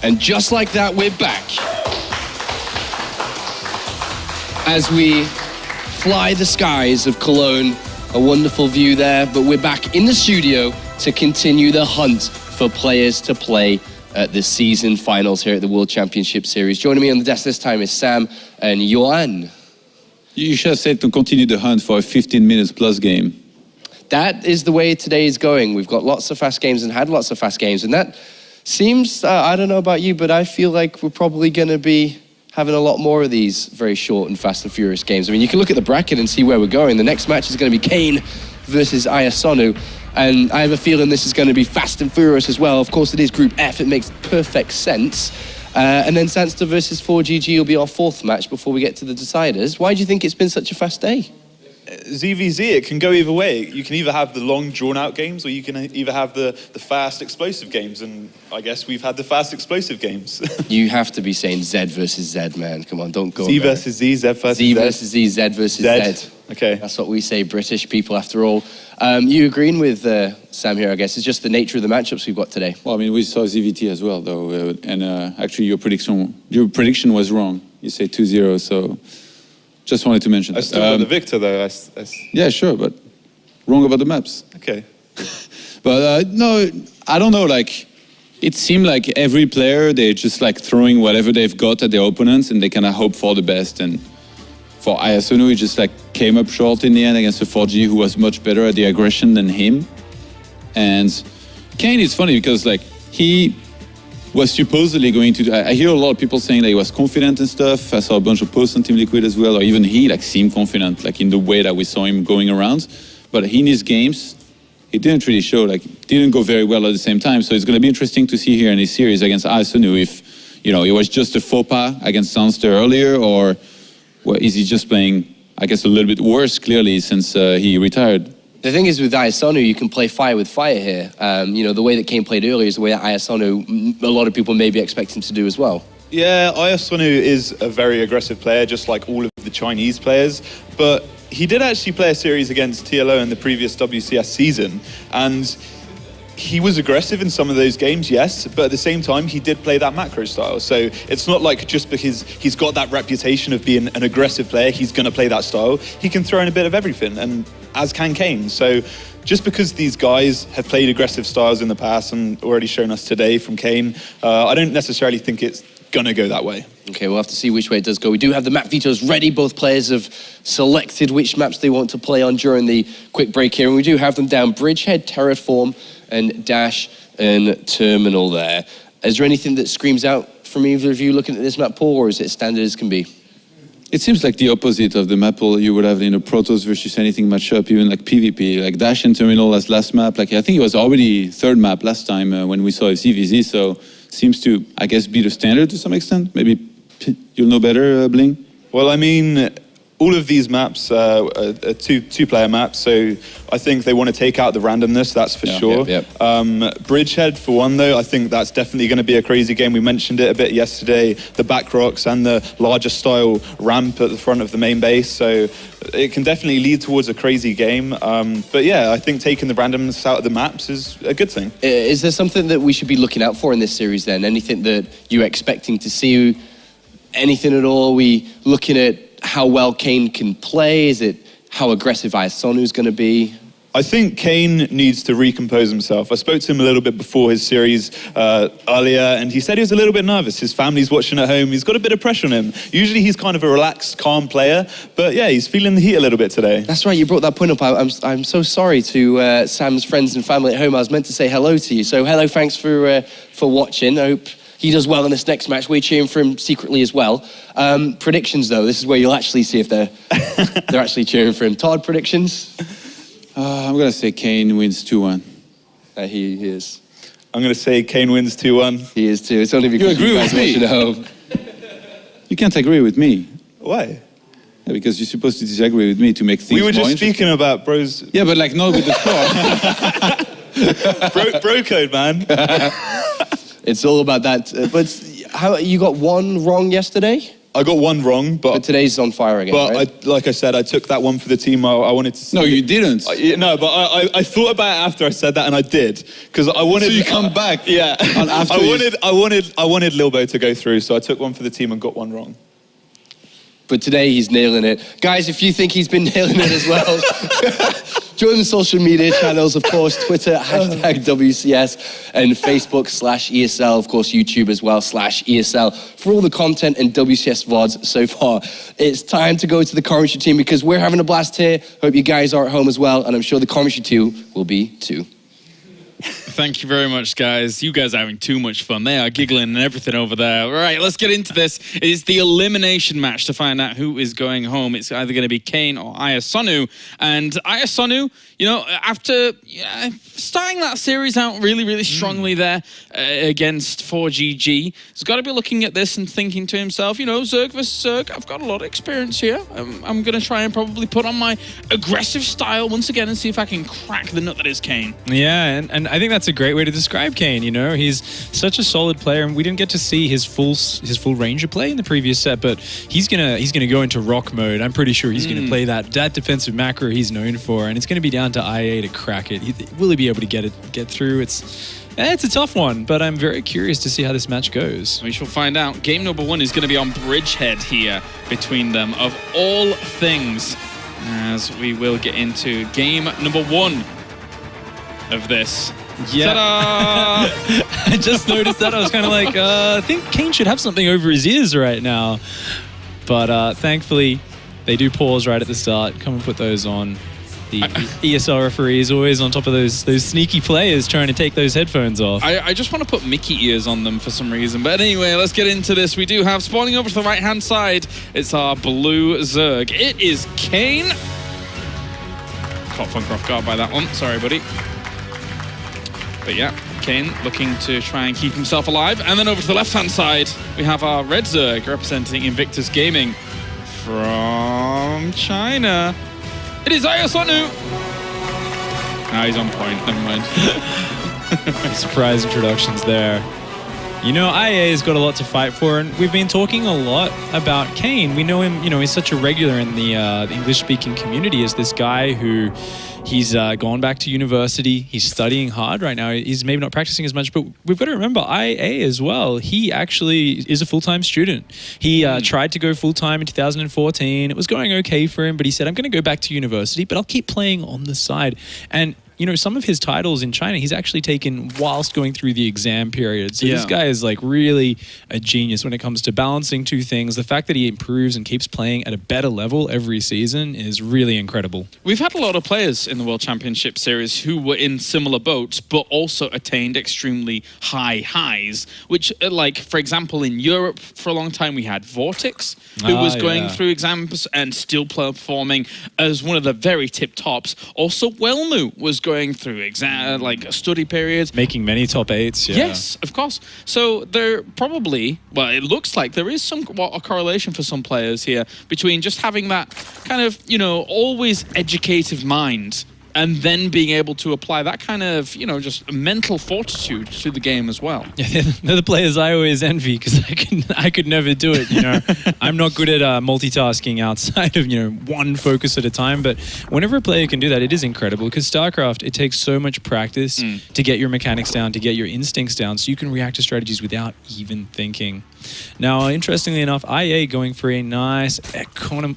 And just like that, we're back. As we fly the skies of Cologne, a wonderful view there, but we're back in the studio to continue the hunt for players to play at the season finals here at the World Championship Series. Joining me on the desk this time is Sam and Johan. You should have said to continue the hunt for a 15 minutes plus game. That is the way today is going. We've got lots of fast games and had lots of fast games, and that seems, I don't know about you, but I feel like we're probably going to be having a lot more of these very short and fast and furious games. I mean, you can look at the bracket and see where we're going. The next match is going to be Kane versus Ayasonu, and I have a feeling this is going to be fast and furious as well. Of course, it is Group F. It makes perfect sense. And then Sandster versus 4GG will be our fourth match before we get to the deciders. Why do you think it's been such a fast day? ZVZ, it can go either way. You can either have the long, drawn-out games, or you can either have the fast, explosive games. And I guess we've had the fast, explosive games. You have to be saying Z versus Z, man. Come on, don't go Z there. versus Z, Z versus Z. Z versus Z, Z versus Z. Okay. That's what we say, British people, after all. You agreeing with Sam here, I guess? It's just the nature of the matchups we've got today. Well, I mean, we saw ZVT as well, though. And actually, your prediction was wrong. You say 2-0, so... Just wanted to mention I still got the victor, though. Yeah, sure, but wrong about the maps. Okay. But no, I don't know, like, it seemed like every player, they're just like throwing whatever they've got at their opponents and they kind of hope for the best. And for Ayasunu, he just like came up short in the end against a 4G who was much better at the aggression than him. And Kane is funny because like he was supposedly going to, I hear a lot of people saying that he was confident and stuff. I saw a bunch of posts on Team Liquid as well, or even he like seemed confident, like in the way that we saw him going around. But in his games, he didn't really show, like didn't go very well at the same time. So it's going to be interesting to see here in this series against Ayasunu if, you know, it was just a faux pas against Sandster earlier, or well, is he just playing, I guess, a little bit worse clearly since he retired. The thing is with Ayasonu, you can play fire with fire here. You know, the way that Kane played earlier is the way that Ayasonu, a lot of people maybe expect him to do as well. Yeah, Ayasonu is a very aggressive player, just like all of the Chinese players. But he did actually play a series against TLO in the previous WCS season. And he was aggressive in some of those games, yes, but at the same time, he did play that macro style. So it's not like just because he's got that reputation of being an aggressive player, he's going to play that style. He can throw in a bit of everything, and as can Kane. So just because these guys have played aggressive styles in the past and already shown us today from Kane, I don't necessarily think it's going to go that way. Okay, we'll have to see which way it does go. We do have the map vetoes ready. Both players have selected which maps they want to play on during the quick break here, and we do have them down: Bridgehead, Terraform, and Dash and Terminal there. Is there anything that screams out from either of you looking at this map pool, or is it standard as can be? It seems like the opposite of the map pool you would have in a Protoss versus anything matchup, even like PvP, like Dash and Terminal as last map. Like I think it was already third map last time when we saw ZVZ, so seems to, I guess, be the standard to some extent. Maybe you'll know better, Bling? Well, I mean, all of these maps are two-player maps, so I think they want to take out the randomness, that's for sure. Bridgehead, for one, though, I think that's definitely going to be a crazy game. We mentioned it a bit yesterday, the back rocks and the larger style ramp at the front of the main base, so it can definitely lead towards a crazy game. But yeah, I think taking the randomness out of the maps is a good thing. Is there something that we should be looking out for in this series then? Anything that you're expecting to see? Anything at all? Are we looking at how well Kane can play? Is it how aggressive Ayasonu's going to be? I think Kane needs to recompose himself. I spoke to him a little bit before his series earlier, and he said he was a little bit nervous. His family's watching at home. He's got a bit of pressure on him. Usually he's kind of a relaxed, calm player, but yeah, he's feeling the heat a little bit today. That's right, you brought that point up. I'm so sorry to Sam's friends and family at home. I was meant to say hello to you. So hello, thanks for watching. I hope he does well in this next match. We're cheering for him secretly as well. Predictions, though, this is where you'll actually see if they're actually cheering for him. Todd, predictions? I'm going to say Kane wins 2-1. He is. I'm going to say Kane wins 2-1. He is too. It's only because you guys watching at home. You can't agree with me. Why? Yeah, because you're supposed to disagree with me to make things We were more just speaking about bros. Yeah, but like not with the score. bro code, man. It's all about that. But how you got one wrong yesterday? I got one wrong, But today's on fire again, but right? like I said, I took that one for the team. I wanted to. No, you didn't. No, but I thought about it after I said that, and I did because I wanted. So you come back. Yeah, And after I wanted Lilbo to go through, so I took one for the team and got one wrong. But today he's nailing it. Guys, if you think he's been nailing it as well, join the social media channels, of course, Twitter, #WCS, and Facebook/ESL, of course, YouTube as well, /ESL, for all the content and WCS VODs so far. It's time to go to the commentary team because we're having a blast here. Hope you guys are at home as well, and I'm sure the commentary team will be too. Thank you very much, guys. You guys are having too much fun. They are giggling and everything over there. All right, let's get into this. It is the elimination match to find out who is going home. It's either going to be Kane or Ayasonu. And Ayasonu, you know, after starting that series out really, really strongly there against 4GG, has got to be looking at this and thinking to himself, you know, Zerg versus Zerg, I've got a lot of experience here. I'm going to try and probably put on my aggressive style once again and see if I can crack the nut that is Kane. Yeah, and I think that's a great way to describe Kane. You know, he's such a solid player, and we didn't get to see his full range of play in the previous set, but he's gonna go into rock mode. I'm pretty sure he's gonna play that defensive macro he's known for, and it's gonna be down to IA to crack it. Will he be able to get through? It's a tough one, but I'm very curious to see how this match goes. We shall find out. Game number 1 is going to be on Bridgehead here between them, of all things, as we will get into game number 1 of this. Yeah. Ta-da! I just noticed that. I was kind of like, I think Kane should have something over his ears right now. But thankfully, they do pause right at the start. Come and put those on. The ESL referee is always on top of those sneaky players trying to take those headphones off. I just want to put Mickey ears on them for some reason. But anyway, let's get into this. We do have, spawning over to the right-hand side, it's our blue Zerg. It is Kane. Caught Funker off guard by that one. Sorry, buddy. But yeah, Kane looking to try and keep himself alive. And then over to the left-hand side, we have our red Zerg representing Invictus Gaming from China. It is Ayasonu. Ah, he's on point. Never mind. Surprise introductions there. You know, IA has got a lot to fight for, and we've been talking a lot about Kane. We know him, you know, he's such a regular in the English-speaking community as this guy who he's gone back to university. He's studying hard right now. He's maybe not practicing as much, but we've got to remember IA as well. He actually is a full-time student. He tried to go full-time in 2014. It was going okay for him, but he said, I'm going to go back to university, but I'll keep playing on the side. And you know, some of his titles in China, he's actually taken whilst going through the exam period. So this guy is like really a genius when it comes to balancing two things. The fact that he improves and keeps playing at a better level every season is really incredible. We've had a lot of players in the World Championship Series who were in similar boats, but also attained extremely high highs, which, like, for example, in Europe for a long time, we had Vortex, who was going through exams and still performing as one of the very tip tops. Also, Welmu was going through study periods. Making many top 8s, yeah. Yes, of course. So there probably, well, it looks like there is a correlation for some players here between just having that kind of, you know, always educative mind and then being able to apply that kind of, you know, just mental fortitude to the game as well. Yeah, they're the players I always envy because I could never do it, you know. I'm not good at multitasking outside of, you know, one focus at a time, but whenever a player can do that, it is incredible because StarCraft, it takes so much practice to get your mechanics down, to get your instincts down, so you can react to strategies without even thinking. Now, interestingly enough, IA going for a nice economy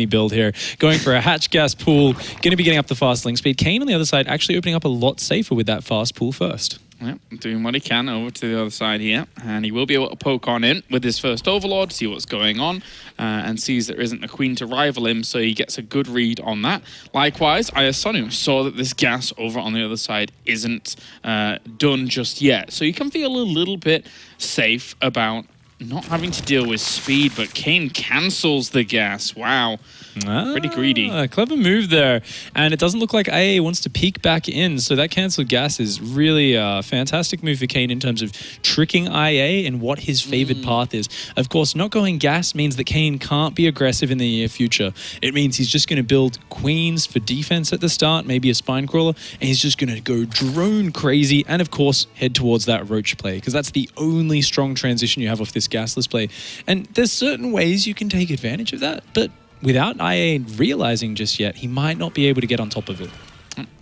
build here. Going for a hatch gas pool, going to be getting up the fast link speed. Kane on the other side actually opening up a lot safer with that fast pool first. Yep, doing what he can over to the other side here. And he will be able to poke on in with his first Overlord, see what's going on, and sees there isn't a queen to rival him, so he gets a good read on that. Likewise, Ayasonu saw that this gas over on the other side isn't done just yet. So you can feel a little bit safe about not having to deal with speed, but Kane cancels the gas. Wow. Pretty greedy. Clever move there. And it doesn't look like AA wants to peek back in, so that cancelled gas is really a fantastic move for Kane in terms of tricking IA and what his favored path is. Of course, not going gas means that Kane can't be aggressive in the near future. It means he's just going to build queens for defense at the start, maybe a spine crawler, and he's just going to go drone crazy and, of course, head towards that roach play, because that's the only strong transition you have off this gasless play. And there's certain ways you can take advantage of that, but without IA realizing just yet, he might not be able to get on top of it.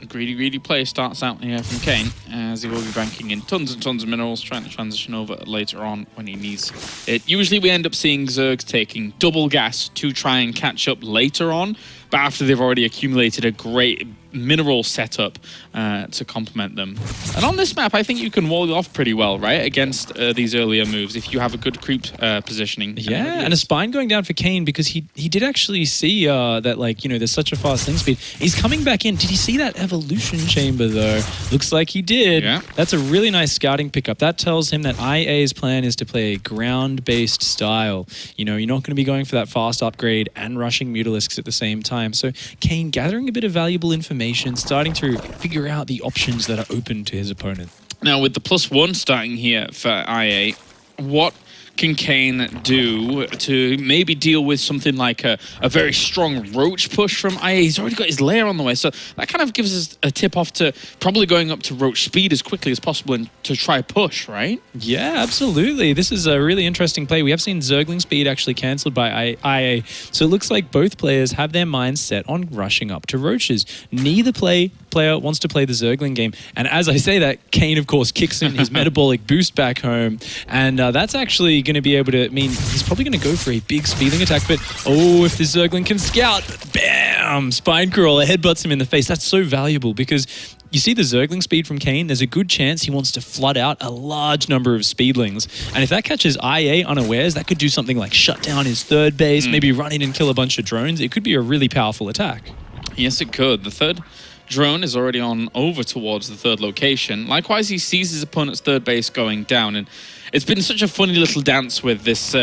A greedy play starts out here from Kane, as he will be banking in tons and tons of minerals, trying to transition over later on when he needs it. Usually we end up seeing Zergs taking double gas to try and catch up later on, but after they've already accumulated a great mineral setup to complement them. And on this map, I think you can wall off pretty well, right, against these earlier moves if you have a good creep positioning. Yeah, and a spine going down for Kane, because he did actually see that, like, you know, there's such a fast link speed. He's coming back in. Did he see that evolution chamber, though? Looks like he did. Yeah. That's a really nice scouting pickup. That tells him that IA's plan is to play a ground-based style. You know, you're not going to be going for that fast upgrade and rushing Mutalisks at the same time. So Kane gathering a bit of valuable information, starting to figure out the options that are open to his opponent. Now, with the +1 starting here for IA, what can Kane do to maybe deal with something like a very strong roach push from IA? He's already got his lair on the way, so that kind of gives us a tip off to probably going up to roach speed as quickly as possible and to try push, right? Yeah, absolutely. This is a really interesting play. We have seen Zergling speed actually cancelled by IA, so it looks like both players have their minds set on rushing up to roaches. Neither player wants to play the Zergling game, and as I say that, Kane, of course, kicks in his metabolic boost back home, and that's actually going to be able to mean he's probably going to go for a big speeding attack, but if the Zergling can scout, bam, spine crawler headbutts him in the face. That's so valuable, because you see the Zergling speed from Kane, there's a good chance he wants to flood out a large number of speedlings, and if that catches IA unawares, that could do something like shut down his third base, maybe run in and kill a bunch of drones. It could be a really powerful attack. Yes, it could. The third drone is already on over towards the third location. Likewise, he sees his opponent's third base going down, and it's been such a funny little dance with this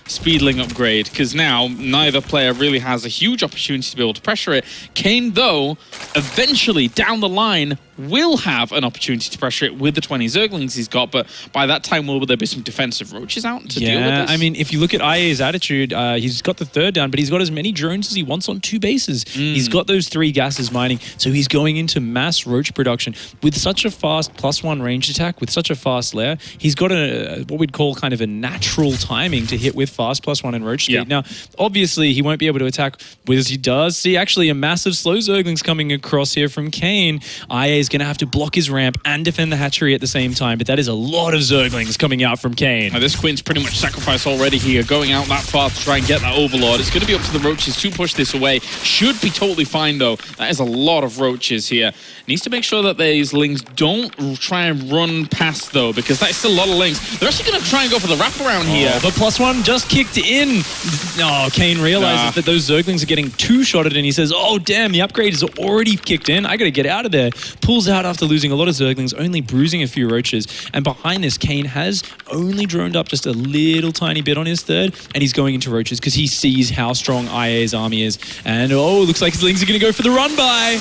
speedling upgrade, because now neither player really has a huge opportunity to be able to pressure it. Kane, though, eventually down the line will have an opportunity to pressure it with the 20 Zerglings he's got, but by that time will there be some defensive roaches out to deal with this? I mean, if you look at IA's attitude, he's got the third down, but he's got as many drones as he wants on two bases. He's got those 3 gases mining, so he's going into mass roach production. With such a fast +1 ranged attack, with such a fast lair, he's got what we'd call kind of a natural timing to hit with fast +1 and roach speed. Yeah. Now, obviously, he won't be able to attack with as he does. See, actually, a massive slow Zergling's coming across here from Kane. IA is going to have to block his ramp and defend the hatchery at the same time, but that is a lot of Zerglings coming out from Kane. Now, this Queen's pretty much sacrificed already here, going out that far to try and get that Overlord. It's going to be up to the roaches to push this away. Should be totally fine, though. That is a lot of roaches here. Needs to make sure that these lings don't try and run past, though, because that's still a lot of lings. They're actually going to try and go for the wraparound here. The +1 just kicked in. Kane realizes that those Zerglings are getting two-shotted, and he says, oh, damn, the upgrade is already kicked in. I got to get out of there. Pulls out after losing a lot of Zerglings, only bruising a few roaches. And behind this, Kane has only droned up just a little tiny bit on his third, and he's going into roaches because he sees how strong IA's army is. And, looks like his lings are going to go for the run-by.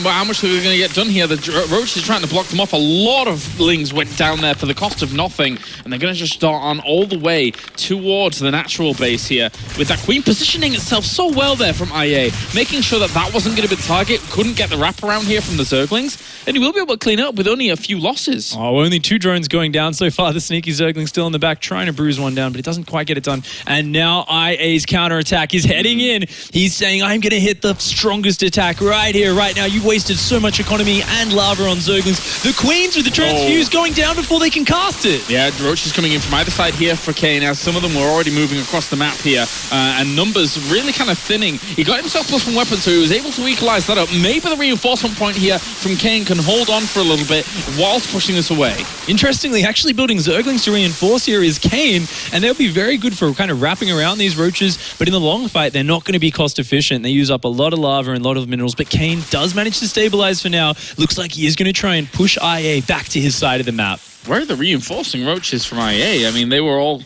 But how much are we going to get done here? The roaches are trying to block them off. A lot of lings went down there for the cost of nothing, and they're going to just start on all the way towards the natural base here, with that Queen positioning itself so well there from IA, making sure that that wasn't going to be the target. Couldn't get the wraparound here from the Zerglings, and he will be able to clean up with only a few losses. Only 2 drones going down so far. The sneaky Zergling still in the back, trying to bruise one down, but it doesn't quite get it done. And now IA's counterattack is heading in. He's saying, I'm going to hit the strongest attack right here, right now. You wasted so much economy and lava on Zerglings. The Queens with the transfuse going down before they can cast it. Yeah, roaches coming in from either side here for Kane, as some of them were already moving across the map here, and numbers really kind of thinning. He got himself +1 weapon, so he was able to equalize that up. Maybe the reinforcement point here from Kane can hold on for a little bit whilst pushing this away. Interestingly, actually building Zerglings to reinforce here is Kane, and they'll be very good for kind of wrapping around these roaches, but in the long fight, they're not going to be cost efficient. They use up a lot of lava and a lot of minerals, but Kane does manage to stabilize for now. Looks like he is going to try and push IA back to his side of the map. where are the reinforcing roaches from IA? I mean, they were all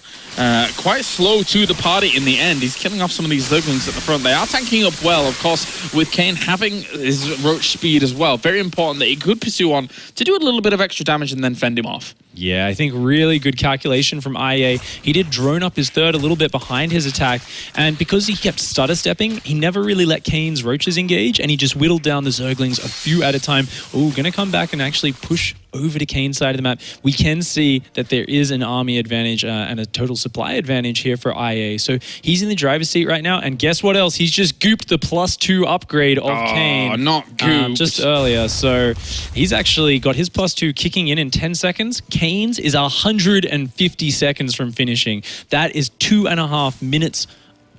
quite slow to the party in the end. He's killing off some of these Zerglings at the front. They are tanking up well, of course, with Kane having his roach speed as well. Very important that he could pursue on to do a little bit of extra damage and then fend him off. Yeah, I think really good calculation from IA. He did drone up his third a little bit behind his attack, and because he kept stutter stepping, he never really let Kane's roaches engage, and he just whittled down the Zerglings a few at a time. Oh, gonna come back and actually push over to Kane's side of the map. We can see that there is an army advantage and a total supply advantage here for IA. So he's in the driver's seat right now, and guess what else? He's just gooped the +2 upgrade of Kane. Not gooped. Just earlier. So he's actually got his +2 kicking in 10 seconds. Kane's is 150 seconds from finishing. That is 2.5 minutes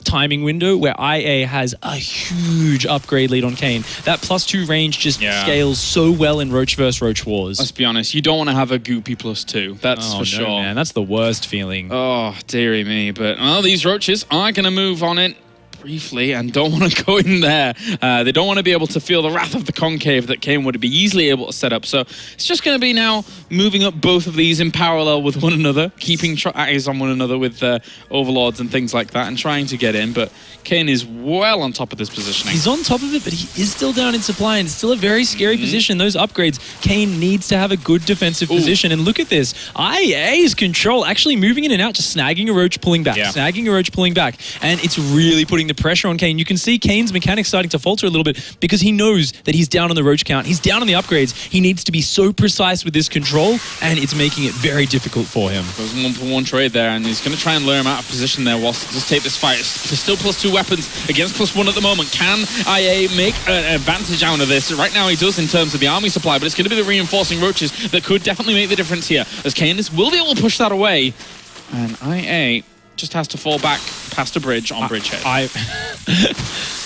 timing window where IA has a huge upgrade lead on Kane. That +2 range just scales so well in Roach vs. Roach wars. Let's be honest, you don't want to have a goopy +2. That's for sure. Man, that's the worst feeling. Oh, dearie me. But these roaches are going to move on it briefly and don't want to go in there. They don't want to be able to feel the wrath of the concave that Kane would be easily able to set up. So it's just going to be now moving up both of these in parallel with one another, keeping eyes on one another with overlords and things like that and trying to get in. But Kane is well on top of this positioning. He's on top of it, but he is still down in supply and still a very scary position. Those upgrades, Kane needs to have a good defensive position. And look at this. IA's control actually moving in and out, just snagging a roach, pulling back, snagging a roach, pulling back. And it's really putting the pressure on Kane. You can see Kane's mechanics starting to falter a little bit because he knows that he's down on the roach count. He's down on the upgrades. He needs to be so precise with this control, and it's making it very difficult for him. Goes 1-for-1 trade there, and he's going to try and lure him out of position there whilst just take this fight. It's still +2 weapons against +1 at the moment. Can IA make an advantage out of this? Right now he does in terms of the army supply, but it's going to be the reinforcing roaches that could definitely make the difference here, as Kane will be able to push that away. And IA just has to fall back past a bridge on bridgehead.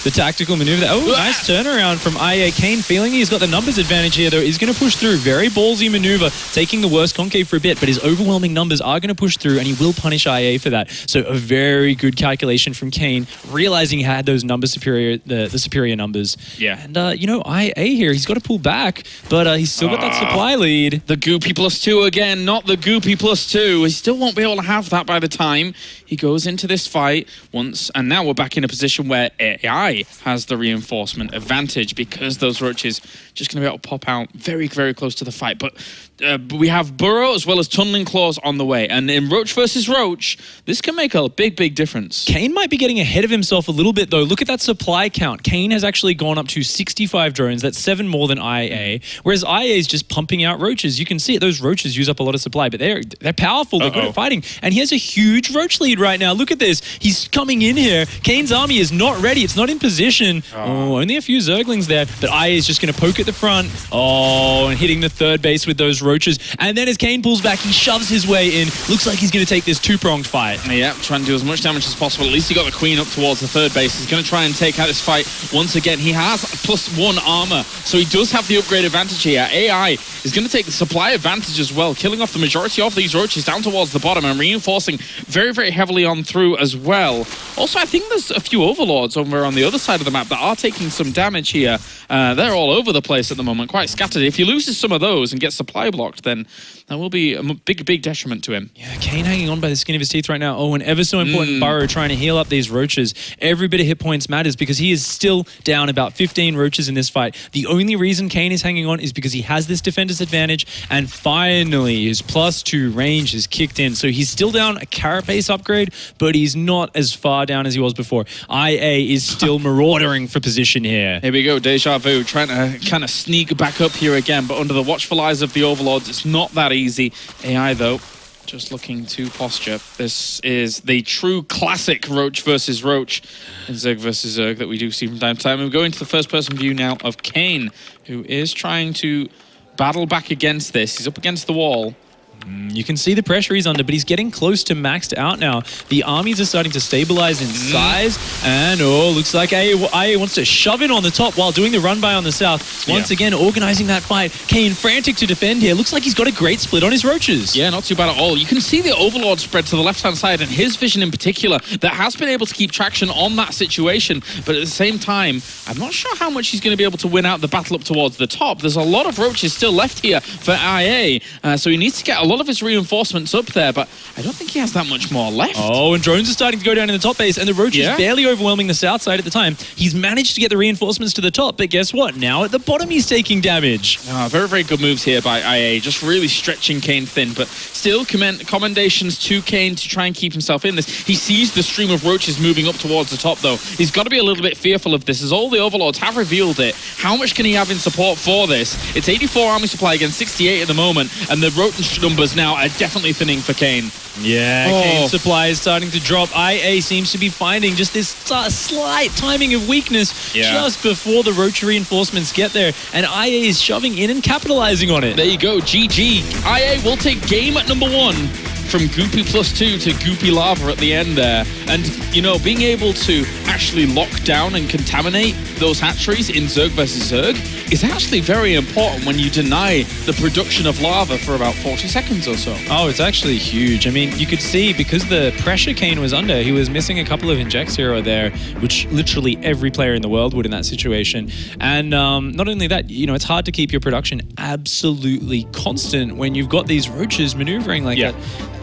The tactical maneuver there. Oh, nice turnaround from IA. Kane feeling he's got the numbers advantage here, though. He's going to push through. Very ballsy maneuver, taking the worst concave for a bit, but his overwhelming numbers are going to push through, and he will punish IA for that. So a very good calculation from Kane, realizing he had those numbers superior, the superior numbers. Yeah. And, IA here, he's got to pull back, but he's still got that supply lead. The goopy +2 again, not the goopy +2. He still won't be able to have that by the time he goes into this fight once, and now we're back in a position where AI has the reinforcement advantage because those roaches just going to be able to pop out very, very close to the fight. But we have Burrow as well as Tunneling Claws on the way, and in Roach versus Roach, this can make a big, big difference. Kane might be getting ahead of himself a little bit, though. Look at that supply count. Kane has actually gone up to 65 drones. That's 7 more than IA, whereas IA is just pumping out roaches. You can see it. Those roaches use up a lot of supply, but they're powerful. They're good at fighting, and he has a huge roach lead right now. Look at this. He's coming in here. Kane's army is not ready. It's not in position. Only a few Zerglings there, but IA is just going to poke at the front. And hitting the third base with those roaches. And then as Kane pulls back, he shoves his way in. Looks like he's going to take this two-pronged fight. Yeah, trying to do as much damage as possible. At least he got the queen up towards the third base. He's going to try and take out this fight once again. He has +1 armor, so he does have the upgrade advantage here. AI is going to take the supply advantage as well, killing off the majority of these roaches down towards the bottom and reinforcing very, very heavily on through as well. Also, I think there's a few overlords over on the other side of the map that are taking some damage here. They're all over the place at the moment, quite scattered. If he loses some of those and gets supply blocked, then that will be a big, big detriment to him. Yeah, Kane hanging on by the skin of his teeth right now. Oh, and ever so important Burrow trying to heal up these roaches. Every bit of hit points matters because he is still down about 15 roaches in this fight. The only reason Kane is hanging on is because he has this defender's advantage, and finally his +2 range is kicked in. So he's still down a carapace upgrade, but he's not as far down as he was before. IA is still marauding for position here. Here we go, Deja Vu, trying to kind of sneak back up here again, but under the watchful eyes of the overlords, it's not that easy. AI, though, just looking to posture. This is the true classic Roach versus Roach and Zerg versus Zerg that we do see from time to time. We're going to the first-person view now of Kane, who is trying to battle back against this. He's up against the wall. You can see the pressure he's under, but he's getting close to maxed out now. The armies are starting to stabilize in size, and looks like IA wants to shove in on the top while doing the run-by on the south. Once again, organizing that fight. Kane frantic to defend here. Looks like he's got a great split on his roaches. Yeah, not too bad at all. You can see the Overlord spread to the left-hand side, and his vision in particular that has been able to keep traction on that situation, but at the same time, I'm not sure how much he's going to be able to win out the battle up towards the top. There's a lot of roaches still left here for IA, so he needs to get a lot all of his reinforcements up there, but I don't think he has that much more left. Oh, and drones are starting to go down in the top base, and the Roach is Yeah. barely overwhelming the south side at the time. He's managed to get the reinforcements to the top, but guess what? Now at the bottom he's taking damage. Very, very good moves here by IA, just really stretching Kane thin, but still commendations to Kane to try and keep himself in this. He sees the stream of Roaches moving up towards the top, though. He's got to be a little bit fearful of this, as all the Overlords have revealed it. How much can he have in support for this? It's 84 army supply against 68 at the moment, and the Roach numbers now are definitely thinning for Kane. Yeah, Kane's supply is starting to drop. IA seems to be finding just this slight timing of weakness just before the Roach reinforcements get there, and IA is shoving in and capitalizing on it. There you go, GG. IA will take game at number 1 from Goopy +2 to Goopy Lava at the end there. And, you know, being able to actually lock down and contaminate those hatcheries in Zerg versus Zerg is actually very important when you deny the production of lava for about 40 seconds or so. Oh, it's actually huge. I mean, you could see because the pressure Kane was under, he was missing a couple of injects here or there, which literally every player in the world would in that situation. And not only that, you know, it's hard to keep your production absolutely constant when you've got these Roaches maneuvering like that.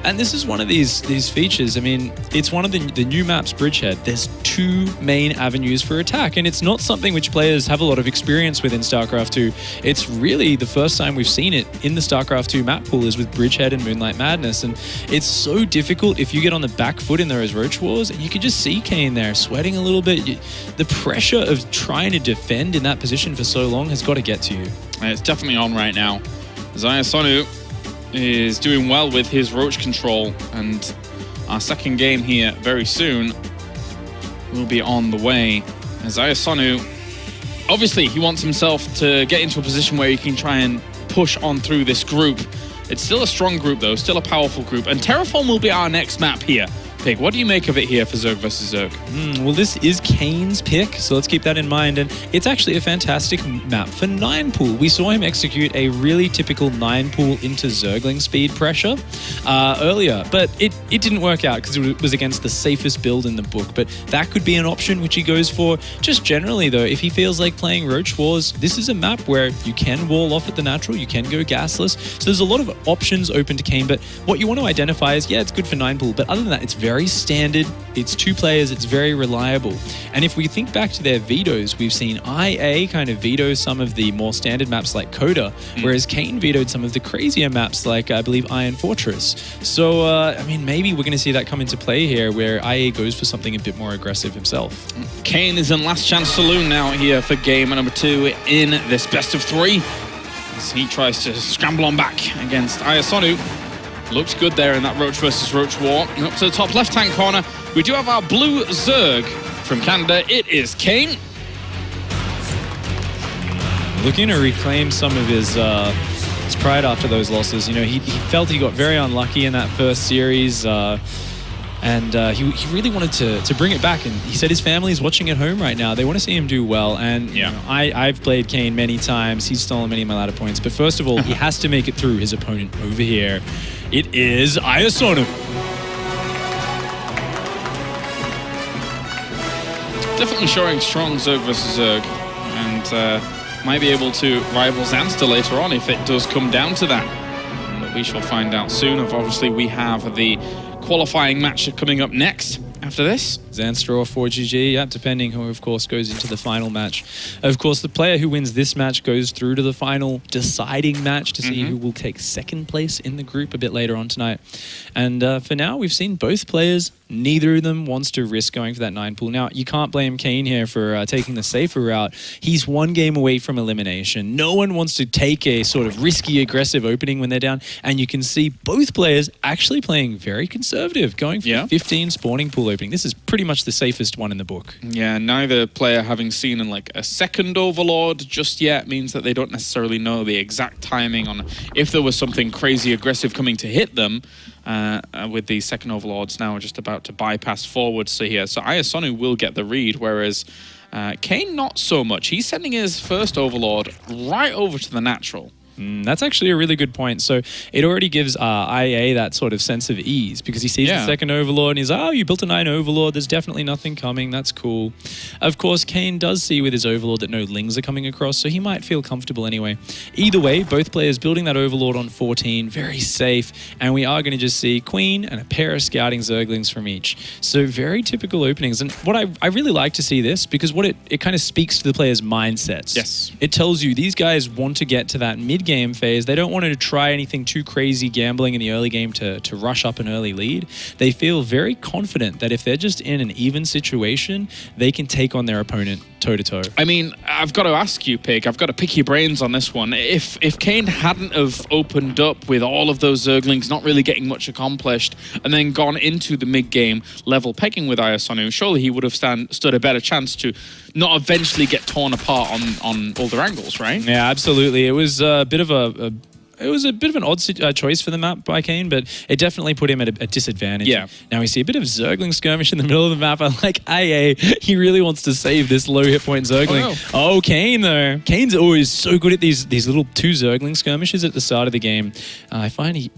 And this is one of these features. I mean, it's one of the new maps, Bridgehead. There's 2 main avenues for attack, and it's not something which players have a lot of experience with in StarCraft 2. It's really the first time we've seen it in the StarCraft 2 map pool is with Bridgehead and Moonlight Madness, and it's so difficult if you get on the back foot in those Roach Wars, and you can just see Kane there sweating a little bit. The pressure of trying to defend in that position for so long has got to get to you. It's definitely on right now. Zayasonu is doing well with his Roach control, and our second game here very soon will be on the way. As Zayasonu, obviously he wants himself to get into a position where he can try and push on through this group. It's still a strong group though, still a powerful group, and Terraform will be our next map here. Pig, what do you make of it here for Zerg versus Zerg? Well, this is Kane's pick, so let's keep that in mind. And it's actually a fantastic map for 9 pool. We saw him execute a really typical 9 pool into Zergling speed pressure earlier, but it didn't work out because it was against the safest build in the book. But that could be an option which he goes for. Just generally, though, if he feels like playing Roach Wars, this is a map where you can wall off at the natural, you can go gasless. So there's a lot of options open to Kane, but what you want to identify is, yeah, it's good for 9 pool, but other than that, it's very standard, it's 2 players, it's very reliable. And if we think back to their vetoes, we've seen IA kind of veto some of the more standard maps like Coda, whereas Kane vetoed some of the crazier maps like, I believe, Iron Fortress. So, I mean, maybe we're going to see that come into play here, where IA goes for something a bit more aggressive himself. Kane is in Last Chance Saloon now here for game number 2 in this best of 3. As he tries to scramble on back against Ayasonu. Looks good there in that Roach versus Roach war. Up to the top left-hand corner, we do have our blue Zerg from Canada. It is Kane. Looking to reclaim some of his pride after those losses. You know, he felt he got very unlucky in that first series, and he really wanted to bring it back. And he said his family is watching at home right now. They want to see him do well. And you know, I've played Kane many times. He's stolen many of my ladder points. But first of all, he has to make it through his opponent over here. It is Ayasonu. Definitely showing strong Zerg versus Zerg, and might be able to rival Zanster later on if it does come down to that. But we shall find out soon. Obviously, we have the qualifying match coming up next after this. Zanster or 4GG, yeah, depending who, of course, goes into the final match. Of course, the player who wins this match goes through to the final deciding match to see who will take second place in the group a bit later on tonight. And for now, we've seen both players. Neither of them wants to risk going for that 9 pool. Now, you can't blame Kane here for taking the safer route. He's 1 game away from elimination. No one wants to take a sort of risky, aggressive opening when they're down. And you can see both players actually playing very conservative, going for 15 spawning pool opening. This is pretty much the safest one in the book. Yeah, neither player having seen in like a second Overlord just yet means that they don't necessarily know the exact timing on if there was something crazy aggressive coming to hit them. With the second Overlords now just about to bypass forward. So here, so Ayasonu will get the read, whereas Kane not so much. He's sending his first Overlord right over to the natural. That's actually a really good point. So it already gives IA that sort of sense of ease because he sees the second Overlord and he's like, oh, you built a 9 Overlord. There's definitely nothing coming. That's cool. Of course, Kane does see with his Overlord that no Lings are coming across, so he might feel comfortable anyway. Either way, both players building that Overlord on 14, very safe, and we are going to just see Queen and a pair of Scouting Zerglings from each. So very typical openings. And what I really like to see this because what it kind of speaks to the players' mindsets. Yes. It tells you these guys want to get to that mid-game phase. They don't want to try anything too crazy gambling in the early game to rush up an early lead. They feel very confident that if they're just in an even situation, they can take on their opponent toe-to-toe. I mean, I've got to ask you, Pig, I've got to pick your brains on this one. If Kane hadn't have opened up with all of those Zerglings not really getting much accomplished and then gone into the mid-game level pegging with Ayasonu, surely he would have stood a better chance to not eventually get torn apart on all their angles, right? Yeah, absolutely. It was a bit of an odd choice for the map by Kane, but it definitely put him at a disadvantage. Yeah. Now we see a bit of Zergling skirmish in the middle of the map. I like IA. He really wants to save this low hit point Zergling. Oh, Kane though. Kane's always so good at these little 2 Zergling skirmishes at the start of the game. I find he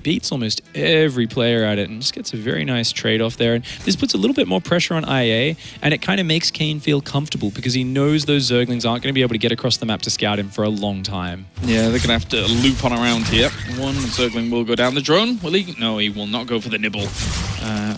beats almost every player at it and just gets a very nice trade-off there. And this puts a little bit more pressure on IA, and it kind of makes Kane feel comfortable because he knows those Zerglings aren't going to be able to get across the map to scout him for a long time. Yeah, they're going to have to loop on around here. One Zergling will go down. The drone, will he? No, he will not go for the nibble.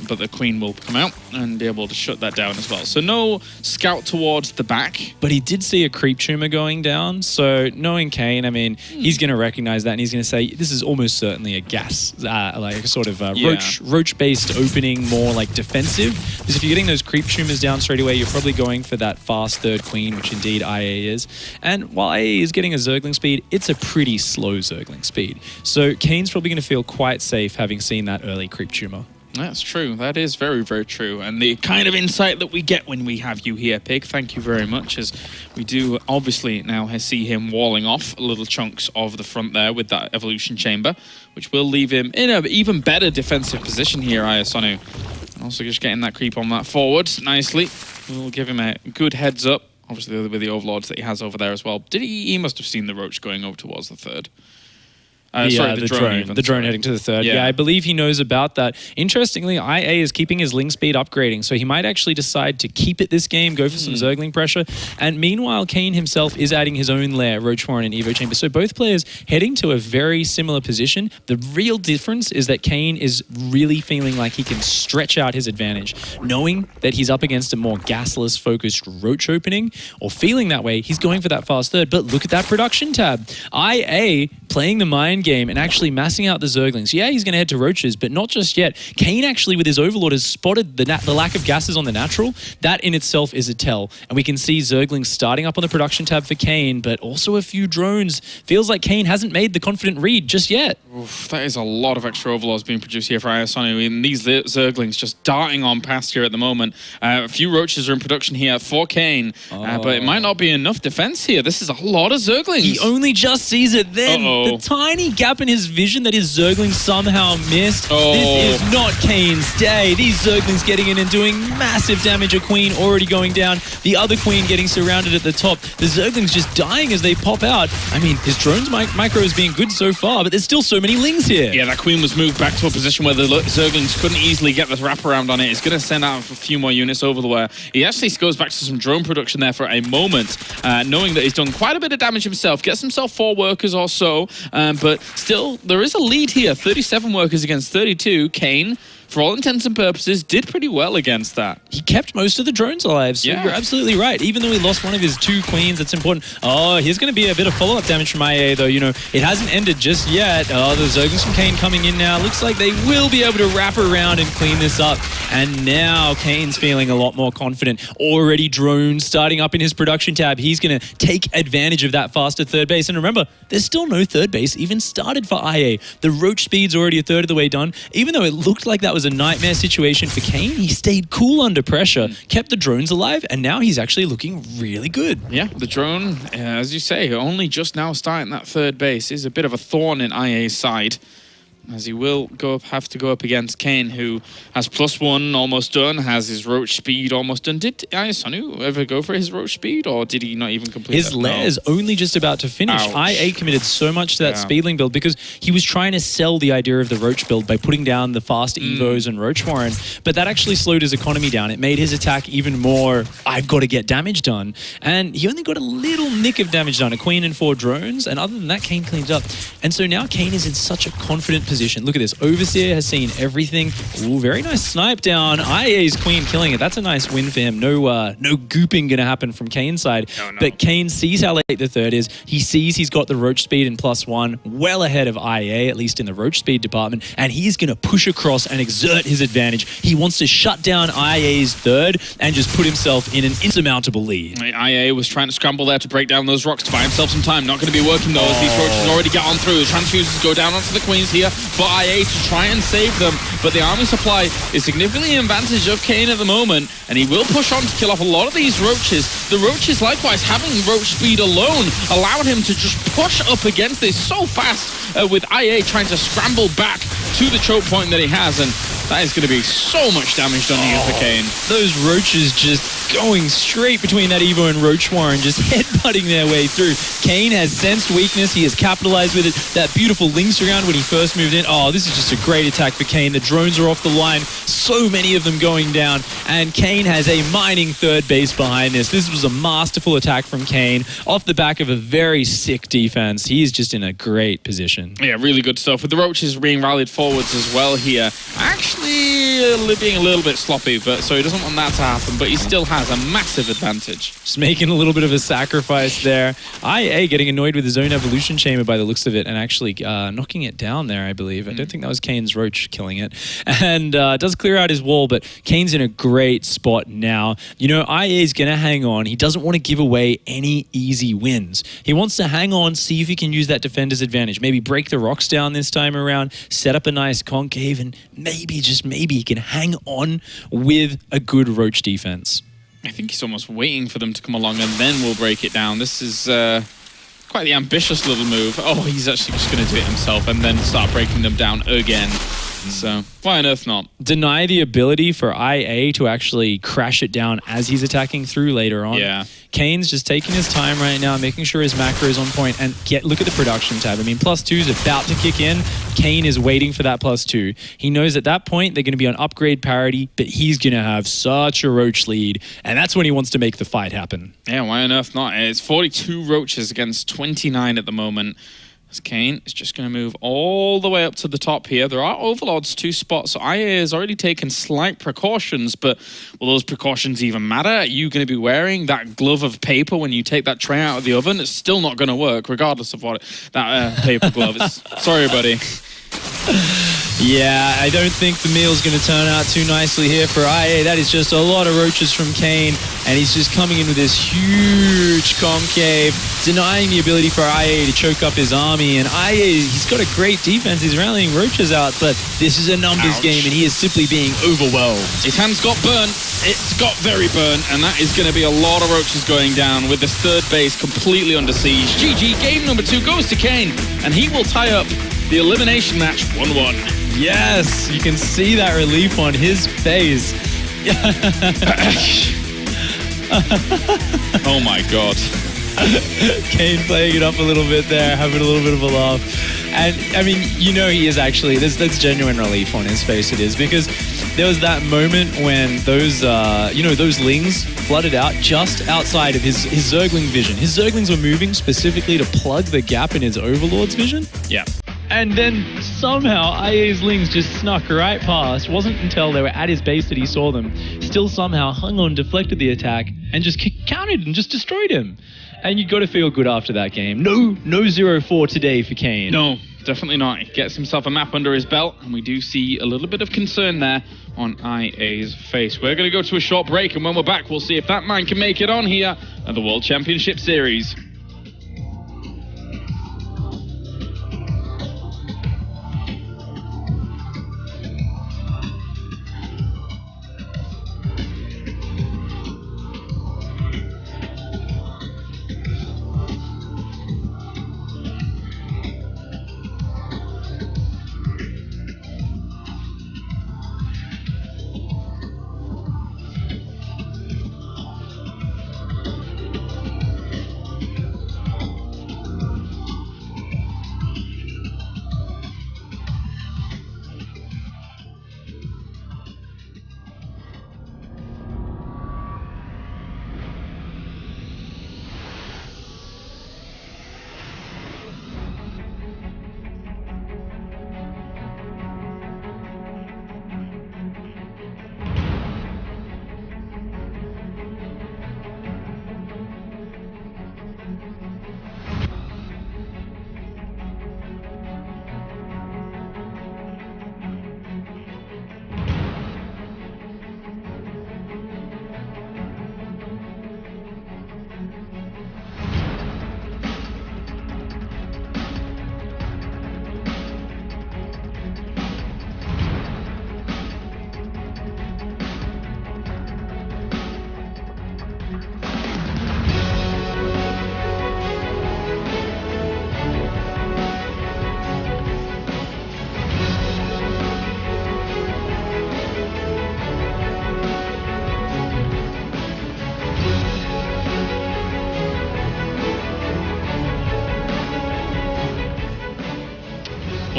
But the Queen will come out and be able to shut that down as well. So no scout towards the back. But he did see a creep tumor going down. So knowing Kane, I mean, he's going to recognize that and he's going to say, this is almost certainly a gas, like a sort of roach-based opening, more like defensive. Because if you're getting those creep tumors down straight away, you're probably going for that fast third Queen, which indeed IA is. And while IA is getting a Zergling speed, it's a pretty slow Zergling speed. So Kane's probably going to feel quite safe having seen that early creep tumor. That's true. That is very, very true. And the kind of insight that we get when we have you here, Pig, thank you very much, as we do obviously now see him walling off little chunks of the front there with that evolution chamber, which will leave him in an even better defensive position here, Ayasonu. And also just getting that creep on that forward nicely. We'll give him a good heads up, obviously with the overlords that he has over there as well. He must have seen the roach going over towards the third. The drone heading to the third. Yeah, I believe he knows about that. Interestingly, IA is keeping his Ling speed upgrading, so he might actually decide to keep it this game, go for some Zergling pressure. And meanwhile, Kane himself is adding his own lair, Roach Warren and Evo Chamber. So both players heading to a very similar position. The real difference is that Kane is really feeling like he can stretch out his advantage, knowing that he's up against a more gasless focused Roach opening, or feeling that way, he's going for that fast third. But look at that production tab. IA playing the mind game and actually massing out the Zerglings. Yeah, he's going to head to Roaches, but not just yet. Kane actually, with his Overlord, has spotted the lack of gases on the natural. That in itself is a tell. And we can see Zerglings starting up on the production tab for Kane, but also a few drones. Feels like Kane hasn't made the confident read just yet. Oof, that is a lot of extra Overlords being produced here for Ayasonu. And these Zerglings just darting on past here at the moment. A few Roaches are in production here for Kane, but it might not be enough defense here. This is a lot of Zerglings. He only just sees it then. The tiny gap in his vision that his Zerglings somehow missed. This is not Kane's day. These Zerglings getting in and doing massive damage. A Queen already going down. The other Queen getting surrounded at the top. The Zerglings just dying as they pop out. I mean, his drone's micro is being good so far, but there's still so many Lings here. Yeah, that Queen was moved back to a position where the Zerglings couldn't easily get the wraparound on it. It's going to send out a few more units over the wire. He actually goes back to some drone production there for a moment, knowing that he's done quite a bit of damage himself. Gets himself 4 workers or so, but still, there is a lead here. 37 workers against 32. Kane, for all intents and purposes, did pretty well against that. He kept most of the drones alive, so you're absolutely right. Even though he lost one of his 2 Queens, that's important. Oh, here's going to be a bit of follow-up damage from IA, though. You know, it hasn't ended just yet. Oh, the Zerglings from Kane coming in now. Looks like they will be able to wrap around and clean this up. And now Kane's feeling a lot more confident. Already drones starting up in his production tab. He's going to take advantage of that faster third base. And remember, there's still no third base even started for IA. The Roach speed's already a third of the way done. Even though it looked like that was a nightmare situation for Kane, he stayed cool under pressure, kept the drones alive, and now he's actually looking really good. Yeah, the drone, as you say, only just now starting that third base is a bit of a thorn in IA's side. as he will have to go up against Kane, who has +1 almost done, has his roach speed almost done. Did Ayasanu ever go for his roach speed, or did he not even complete His that? lair is only just about to finish. Ouch. IA committed so much to that Yeah. speedling build because he was trying to sell the idea of the roach build by putting down the fast evos and roach warren, but that actually slowed his economy down. It made his attack even more, I've got to get damage done. And he only got a little nick of damage done, a queen and 4 drones, and other than that, Kane cleans up. And so now Kane is in such a confident position. Look at this. Overseer has seen everything. Ooh, very nice snipe down. IA's queen killing it. That's a nice win for him. No gooping going to happen from Kane's side. No. But Kane sees how late the third is. He sees he's got the roach speed in +1, well ahead of IA, at least in the roach speed department, and he's going to push across and exert his advantage. He wants to shut down IA's third and just put himself in an insurmountable lead. IA was trying to scramble there to break down those rocks to buy himself some time. Not going to be working though, as these roaches already get on through. The transfuses go down onto the queens here for IA to try and save them, but the army supply is significantly in advantage of Kane at the moment, and he will push on to kill off a lot of these roaches. The roaches, likewise, having roach speed alone allowed him to just push up against this so fast, with IA trying to scramble back to the choke point that he has, and that is going to be so much damage done here for Kane. Those roaches just going straight between that Evo and Roach Warren, just headbutting their way through. Kane has sensed weakness. He has capitalized with it. That beautiful links around when he first moved in. Oh, this is just a great attack for Kane. The drones are off the line. So many of them going down. And Kane has a mining third base behind this. This was a masterful attack from Kane off the back of a very sick defense. He is just in a great position. Yeah, really good stuff. With the roaches being rallied forwards as well here. Actually being a little bit sloppy, but so he doesn't want that to happen, but he still has a massive advantage. Just making a little bit of a sacrifice there. IA getting annoyed with his own evolution chamber by the looks of it, and actually knocking it down there, I believe. I don't think that was Kane's roach killing it. And does clear out his wall, but Kane's in a great spot now. You know, IA is going to hang on. He doesn't want to give away any easy wins. He wants to hang on, see if he can use that defender's advantage. Maybe break the rocks down this time around, set up a nice concave, and maybe, just maybe, he can hang on with a good roach defense. I think he's almost waiting for them to come along and then we'll break it down. This is quite the ambitious little move. Oh, he's actually just going to do it himself and then start breaking them down again. So, why on earth not? Deny the ability for IA to actually crash it down as he's attacking through later on. Yeah. Kane's just taking his time right now, making sure his macro is on point, and look at the production tab. I mean, +2 is about to kick in. Kane is waiting for that +2. He knows at that point they're going to be on upgrade parity, but he's going to have such a roach lead, and that's when he wants to make the fight happen. Yeah, why on earth not? It's 42 roaches against 29 at the moment. As Kane is just going to move all the way up to the top here. There are overlords 2 spots, so IA has already taken slight precautions, but will those precautions even matter? Are you going to be wearing that glove of paper when you take that tray out of the oven? It's still not going to work, regardless of what that paper glove is. Sorry, buddy. Yeah, I don't think the meal's going to turn out too nicely here for IA. That is just a lot of roaches from Kane, and he's just coming in with this huge concave, denying the ability for IA to choke up his army. And IA, he's got a great defense. He's rallying roaches out, but this is a numbers game, and he is simply being overwhelmed. His hands got burnt. It's got very burnt, and that is going to be a lot of roaches going down with this third base completely under siege. GG, game number 2 goes to Kane, and he will tie up the elimination match 1-1. Yes, you can see that relief on his face. Oh my God. Kane playing it up a little bit there, having a little bit of a laugh. And I mean, you know, he is actually, that's genuine relief on his face, it is, because there was that moment when those, those lings flooded out just outside of his Zergling vision. His Zerglings were moving specifically to plug the gap in his Overlord's vision. Yeah. And then somehow IA's lings just snuck right past. Wasn't until they were at his base that he saw them. Still somehow hung on, deflected the attack, and just countered and just destroyed him. And you got to feel good after that game. No 0-4 today for Kane. No, definitely not. He gets himself a map under his belt, and we do see a little bit of concern there on IA's face. We're going to go to a short break, and when we're back, we'll see if that man can make it on here at the World Championship Series.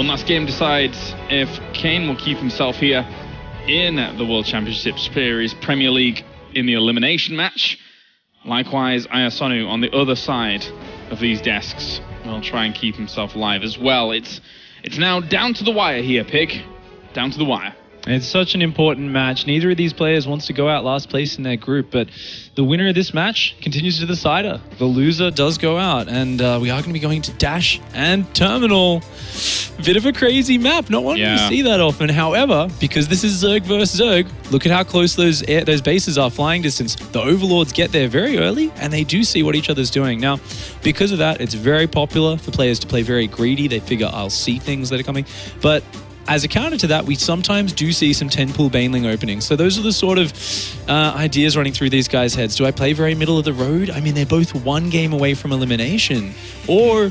One last game decides if Kane will keep himself here in the World Championship Series Premier League in the elimination match. Likewise, Ayasonu on the other side of these desks will try and keep himself alive as well. It's now down to the wire here, Pig. Down to the wire. It's such an important match. Neither of these players wants to go out last place in their group, but the winner of this match continues to the decider. The loser does go out, and we are going to be going to Dash and Terminal. Bit of a crazy map, not one you see that often. However, because this is Zerg versus Zerg, look at how close those bases are flying distance. The Overlords get there very early, and they do see what each other's doing. Now, because of that, it's very popular for players to play very greedy. They figure, I'll see things that are coming. But as a counter to that, we sometimes do see some 10-pool Baneling openings. So those are the sort of ideas running through these guys' heads. Do I play very middle of the road? I mean, they're both one game away from elimination. Or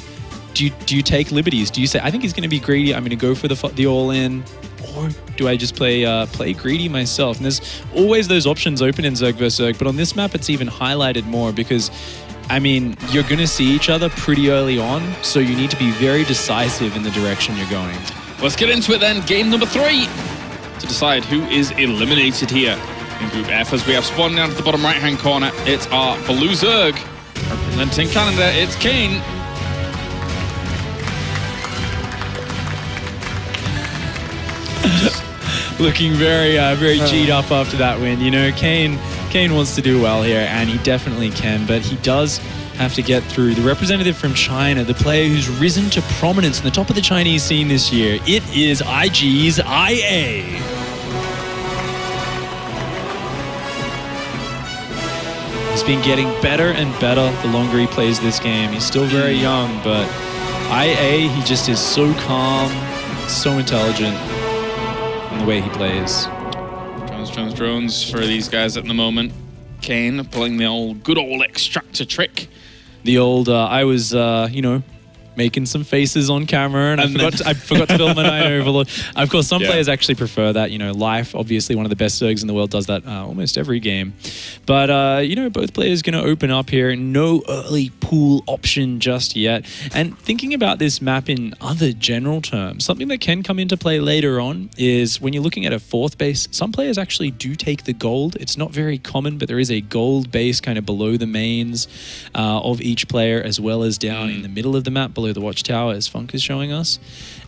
do you take liberties? Do you say, I think he's going to be greedy, I'm going to go for the all-in? Or do I just play greedy myself? And there's always those options open in Zerg vs. Zerg, but on this map, it's even highlighted more because, I mean, you're going to see each other pretty early on, so you need to be very decisive in the direction you're going. Let's get into it then. Game number 3 to decide who is eliminated here in Group F. As we have spawned down to the bottom right-hand corner, it's our Blue Zerg. Representing Canada, it's Kane. Looking very G'd up after that win. You know, Kane wants to do well here, and he definitely can, but he does have to get through the representative from China, the player who's risen to prominence in the top of the Chinese scene this year. It is IG's IA. He's been getting better and better the longer he plays this game. He's still very young, but IA, he just is so calm, so intelligent in the way he plays. Drones for these guys at the moment. Kane pulling the good old extractor trick. The old, I was, making some faces on camera, and I forgot to film an eye overload. Of course, some players actually prefer that. You know, Life, obviously one of the best Zergs in the world, does that almost every game. But, both players going to open up here. No early pool option just yet. And thinking about this map in other general terms, something that can come into play later on is when you're looking at a 4th base, some players actually do take the gold. It's not very common, but there is a gold base kind of below the mains of each player, as well as down in the middle of the map, below the watchtower, as Funk is showing us.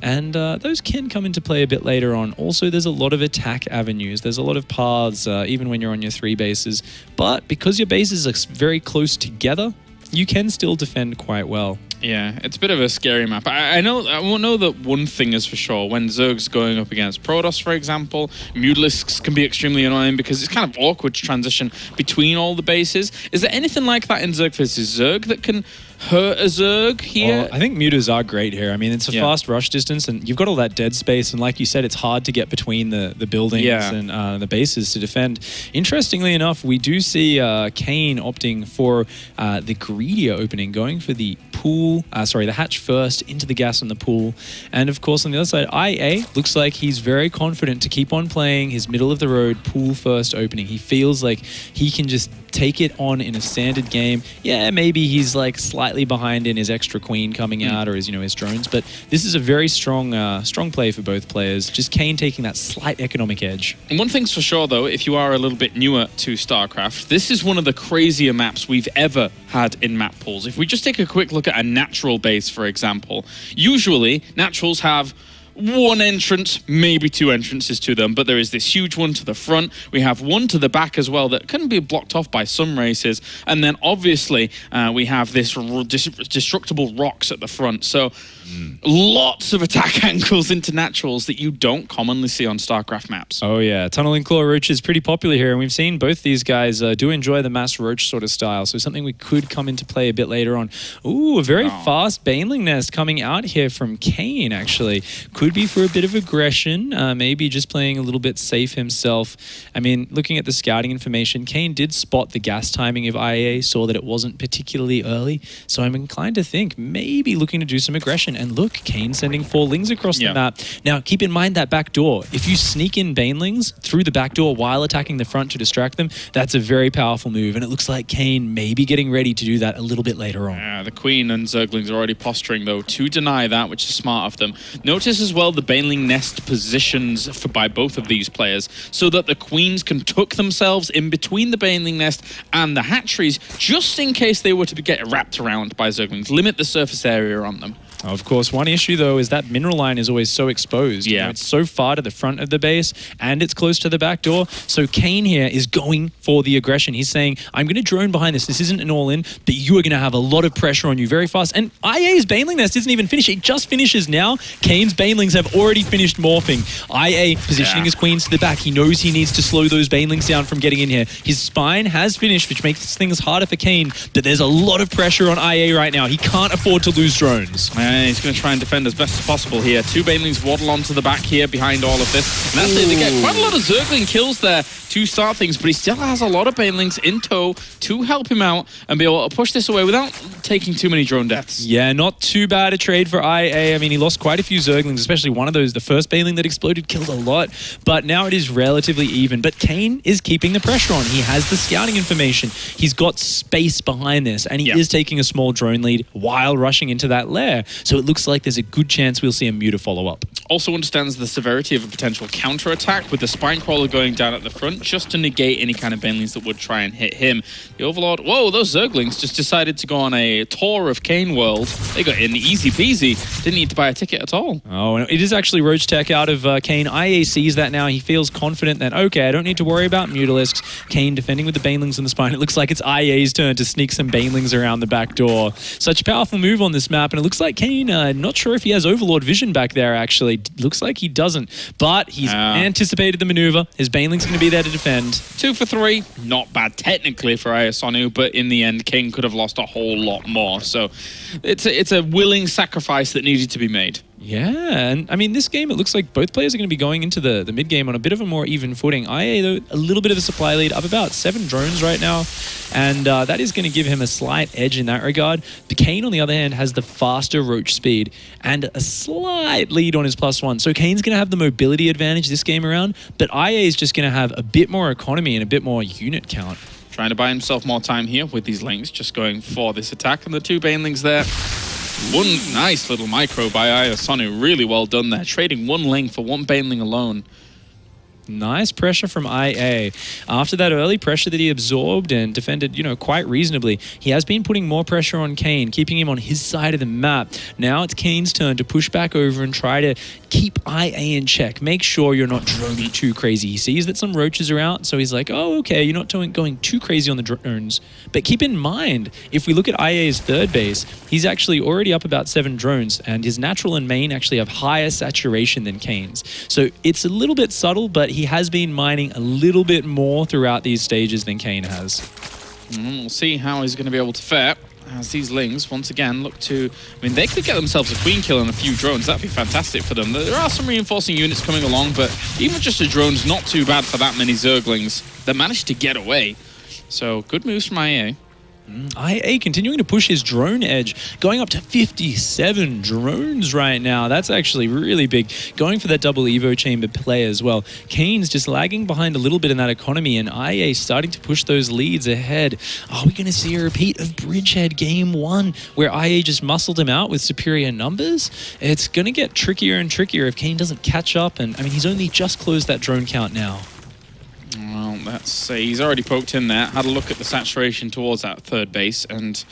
And those can come into play a bit later on. Also, there's a lot of attack avenues. There's a lot of paths, even when you're on your 3 bases. But because your bases are very close together, you can still defend quite well. Yeah, it's a bit of a scary map. I won't know that one thing is for sure. When Zerg's going up against Protoss, for example, Mutalisks can be extremely annoying because it's kind of awkward to transition between all the bases. Is there anything like that in Zerg versus Zerg that can hurt a Zerg here? Well, I think mutas are great here. I mean, it's a fast rush distance, and you've got all that dead space, and like you said, it's hard to get between the buildings and the bases to defend. Interestingly enough, we do see Kane opting for the greedier opening, going for the pool, the hatch first, into the gas on the pool. And of course, on the other side, IA looks like he's very confident to keep on playing his middle of the road pool first opening. He feels like he can just take it on in a standard game. Yeah, maybe he's like slightly behind in his extra queen coming out or his drones, but this is a very strong play for both players. Just Kane taking that slight economic edge. And one thing's for sure though, if you are a little bit newer to StarCraft, this is one of the crazier maps we've ever had in map pools. If we just take a quick look at a natural base, for example, usually naturals have one entrance, maybe 2 entrances to them, but there is this huge one to the front. We have one to the back as well that can be blocked off by some races. And then obviously we have this destructible rocks at the front. So lots of attack angles into naturals that you don't commonly see on StarCraft maps. Oh yeah, Tunneling Claw Roach is pretty popular here, and we've seen both these guys do enjoy the mass roach sort of style, so something we could come into play a bit later on. Ooh, a very fast Baneling nest coming out here from Kane, actually. Could be for a bit of aggression, maybe just playing a little bit safe himself. I mean, looking at the scouting information, Kane did spot the gas timing of IA, saw that it wasn't particularly early, so I'm inclined to think maybe looking to do some aggression. And look, Kane sending 4 lings across the map. Now, keep in mind that back door. If you sneak in Banelings through the back door while attacking the front to distract them, that's a very powerful move. And it looks like Kane may be getting ready to do that a little bit later on. The Queen and Zerglings are already posturing, though, to deny that, which is smart of them. Notice as as well the baneling nest positions by both of these players so that the queens can tuck themselves in between the baneling nest and the hatcheries just in case they were to get wrapped around by zerglings, limit the surface area on them. Of course, one issue though is that mineral line is always so exposed. Yeah. You know, it's so far to the front of the base and it's close to the back door. So Kane here is going for the aggression. He's saying, I'm going to drone behind this. This isn't an all-in, but you are going to have a lot of pressure on you very fast. And IA's Baneling Nest isn't even finished. It just finishes now. Kane's Banelings have already finished morphing. IA positioning his queens to the back. He knows he needs to slow those Banelings down from getting in here. His spine has finished, which makes things harder for Kane, but there's a lot of pressure on IA right now. He can't afford to lose drones. And he's going to try and defend as best as possible here. Two Banelings waddle onto the back here behind all of this. And that's it. They get quite a lot of Zergling kills there to start things, but he still has a lot of Banelings in tow to help him out and be able to push this away without taking too many drone deaths. Yeah, not too bad a trade for IA. I mean, he lost quite a few Zerglings, especially one of those, the first Baneling that exploded, killed a lot, but now it is relatively even. But Kane is keeping the pressure on. He has the scouting information. He's got space behind this, and he is taking a small drone lead while rushing into that lair. So it looks like there's a good chance we'll see a Muta follow up. Also understands the severity of a potential counter-attack with the Spine Crawler going down at the front just to negate any kind of Banelings that would try and hit him. The Overlord, whoa, those Zerglings just decided to go on a tour of Kane World. They got in easy peasy. Didn't need to buy a ticket at all. Oh, and it is actually Roach Tech out of Kane. IA sees that now. He feels confident that, okay, I don't need to worry about Mutalisks. Kane defending with the Banelings in the spine. It looks like it's IA's turn to sneak some Banelings around the back door. Such a powerful move on this map, and it looks like Kane, not sure if he has Overlord vision back there, actually. Looks like he doesn't, but he's anticipated the maneuver. His Baneling's going to be there to defend. 2 for 3, not bad technically for Ayasonu, but in the end, King could have lost a whole lot more. So it's a willing sacrifice that needed to be made. Yeah, and I mean, this game, it looks like both players are going to be going into the mid-game on a bit of a more even footing. IA, though, a little bit of a supply lead, up about 7 drones right now, and that is going to give him a slight edge in that regard. The Kane, on the other hand, has the faster Roach speed and a slight lead on his +1. So Kane's going to have the mobility advantage this game around, but IA is just going to have a bit more economy and a bit more unit count. Trying to buy himself more time here with these links, just going for this attack, and the 2 Banelings there. One nice little micro by Ayasonu, really well done there, trading 1 link for 1 Baneling alone. Nice pressure from IA. After that early pressure that he absorbed and defended, quite reasonably, he has been putting more pressure on Kane, keeping him on his side of the map. Now it's Kane's turn to push back over and try to keep IA in check. Make sure you're not droning too crazy. He sees that some roaches are out, so he's like, oh, okay, you're not going too crazy on the drones. But keep in mind, if we look at IA's third base, he's actually already up about 7 drones, and his natural and main actually have higher saturation than Kane's. So it's a little bit subtle, but he has been mining a little bit more throughout these stages than Kane has. We'll see how he's going to be able to fare as these Lings, once again, look to... I mean, they could get themselves a Queen kill and a few drones. That'd be fantastic for them. There are some reinforcing units coming along, but even just a drone's not too bad for that many Zerglings that managed to get away. So, good moves from IA. IA continuing to push his drone edge, going up to 57 drones right now. That's actually really big. Going for that double Evo chamber play as well. Kane's just lagging behind a little bit in that economy, and IA starting to push those leads ahead. Are we going to see a repeat of Bridgehead Game 1, where IA just muscled him out with superior numbers? It's going to get trickier and trickier if Kane doesn't catch up, and I mean, he's only just closed that drone count now. Well, let's he's already poked in there, had a look at the saturation towards that third base, and